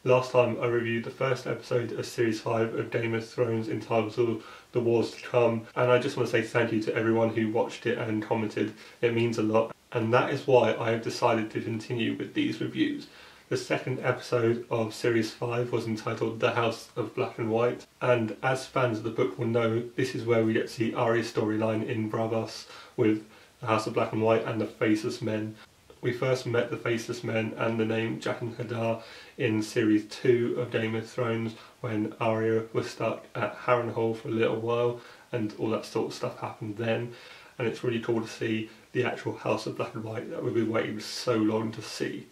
Last time I reviewed the first episode of Series 5 of Game of Thrones entitled The Wars to Come, and I just want to say thank you to everyone who watched it and commented. It means a lot, and that is why I have decided to continue with these reviews. The second episode of Series 5 was entitled The House of Black and White, and as fans of the book will know, this is where we get to see Arya's storyline in Bravos with the House of Black and White and the Faceless Men. We first met the Faceless Men and the name Jack and Hadar in Series 2 of Game of Thrones when Arya was stuck at Harrenhal for a little while and all that sort of stuff happened then, and it's really cool to see the actual House of Black and White that we've been waiting so long to see.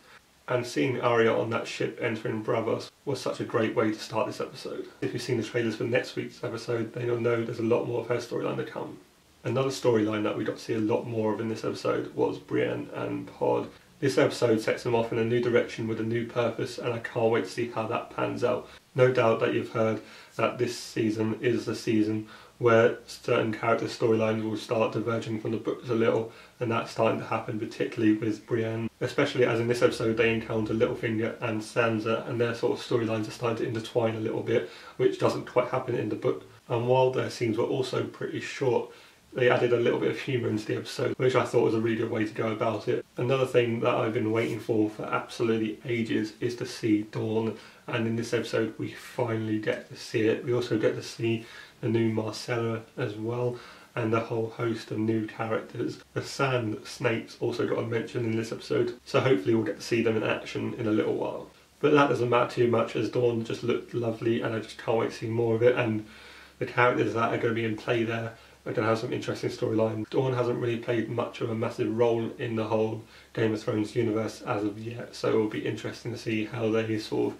And seeing Arya on that ship entering Bravos was such a great way to start this episode. If you've seen the trailers for next week's episode, then you'll know there's a lot more of her storyline to come. Another storyline that we got to see a lot more of in this episode was Brienne and Pod. This episode sets them off in a new direction with a new purpose, and I can't wait to see how that pans out. No doubt that you've heard that this season is the season where certain character storylines will start diverging from the books a little, and that's starting to happen particularly with Brienne, especially as in this episode they encounter Littlefinger and Sansa, and their sort of storylines are starting to intertwine a little bit, which doesn't quite happen in the book. And while their scenes were also pretty short, they added a little bit of humour into the episode, which I thought was a really good way to go about it. Another thing that I've been waiting for absolutely ages is to see Dorne, and in this episode we finally get to see it. We also get to see the new Marcella as well, and a whole host of new characters. The Sand Snakes also got a mention in this episode, so hopefully we'll get to see them in action in a little while. But that doesn't matter too much, as Dorne just looked lovely and I just can't wait to see more of it, and the characters that are going to be in play there are going to have some interesting storylines. Dorne hasn't really played much of a massive role in the whole Game of Thrones universe as of yet, so it will be interesting to see how they sort of,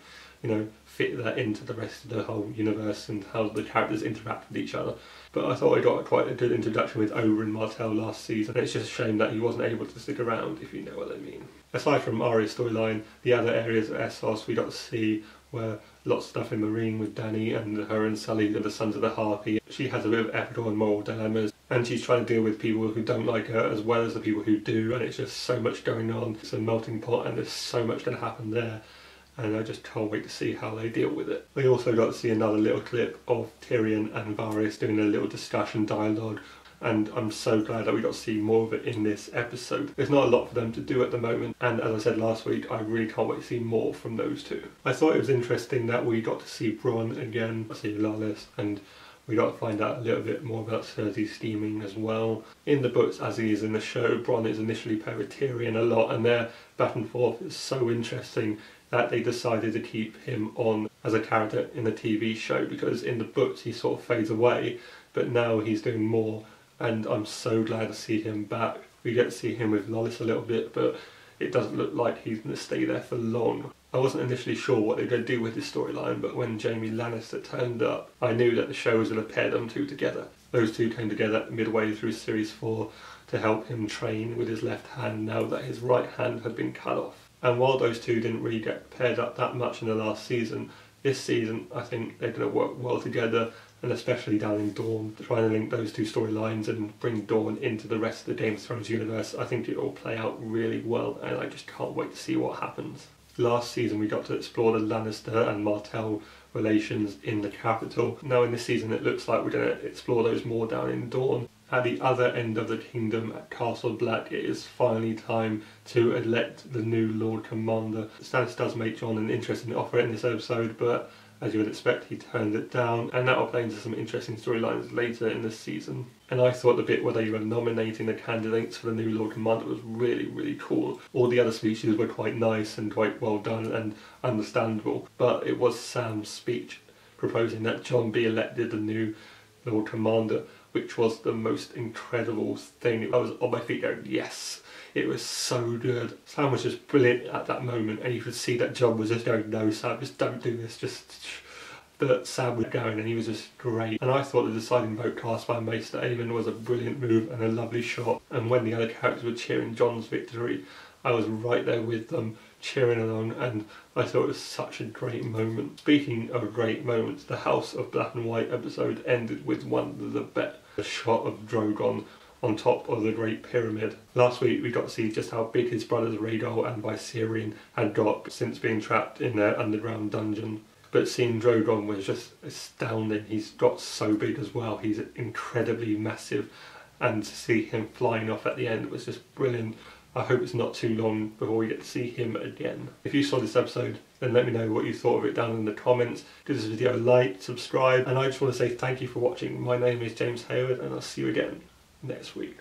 fit that into the rest of the whole universe and how the characters interact with each other. But I thought I got quite a good introduction with Oberyn Martell last season, and it's just a shame that he wasn't able to stick around, if you know what I mean. Aside from Arya's storyline, the other areas of Essos we got to see were lots of stuff in Marine with Dany and her and Sully, the Sons of the Harpy. She has a bit of ethical and moral dilemmas, and she's trying to deal with people who don't like her as well as the people who do, and it's just so much going on. It's a melting pot and there's so much going to happen there, and I just can't wait to see how they deal with it. We also got to see another little clip of Tyrion and Varys doing a little discussion dialogue, and I'm so glad that we got to see more of it in this episode. There's not a lot for them to do at the moment, and as I said last week, I really can't wait to see more from those two. I thought it was interesting that we got to see Bronn again, see Larys, and we got to find out a little bit more about Cersei steaming as well. In the books, as he is in the show, Bronn is initially paired with Tyrion a lot, and their back and forth is so interesting that they decided to keep him on as a character in the TV show, because in the books he sort of fades away, but now he's doing more, and I'm so glad to see him back. We get to see him with Lolis a little bit, but it doesn't look like he's going to stay there for long. I wasn't initially sure what they're going to do with this storyline, but when Jaime Lannister turned up, I knew that the show was going to pair them two together. Those two came together midway through Series 4 to help him train with his left hand now that his right hand had been cut off. And while those two didn't really get paired up that much in the last season, this season I think they're going to work well together, and especially down in Dorne, trying to link those two storylines and bring Dorne into the rest of the Game of Thrones universe. I think it will play out really well, and I just can't wait to see what happens. Last season we got to explore the Lannister and Martell relations in the capital. Now in this season it looks like we're going to explore those more down in Dorne. At the other end of the kingdom, at Castle Black, it is finally time to elect the new Lord Commander. Stannis does make Jon an interesting offer in this episode, but as you would expect, he turned it down, and that will play into some interesting storylines later in this season. And I thought the bit where they were nominating the candidates for the new Lord Commander was really, really cool. All the other speeches were quite nice and quite well done and understandable, but it was Sam's speech proposing that Jon be elected the new Lord Commander, which was the most incredible thing. I was on my feet going, yes! It was so good. Sam was just brilliant at that moment, and you could see that Jon was just going, no Sam, just don't do this, just... But Sam was going, and he was just great. And I thought the deciding vote cast by Maester Aemon was a brilliant move and a lovely shot, and when the other characters were cheering Jon's victory, I was right there with them, cheering along, and I thought it was such a great moment. Speaking of great moments, the House of Black and White episode ended with one of the best. A shot of Drogon on top of the Great Pyramid. Last week we got to see just how big his brothers Rhaegal and Viserion had got since being trapped in their underground dungeon. But seeing Drogon was just astounding. He's got so big as well. He's incredibly massive, and to see him flying off at the end was just brilliant. I hope it's not too long before we get to see him again. If you saw this episode, then let me know what you thought of it down in the comments. Give this video a like, subscribe, and I just want to say thank you for watching. My name is James Hayward, and I'll see you again next week.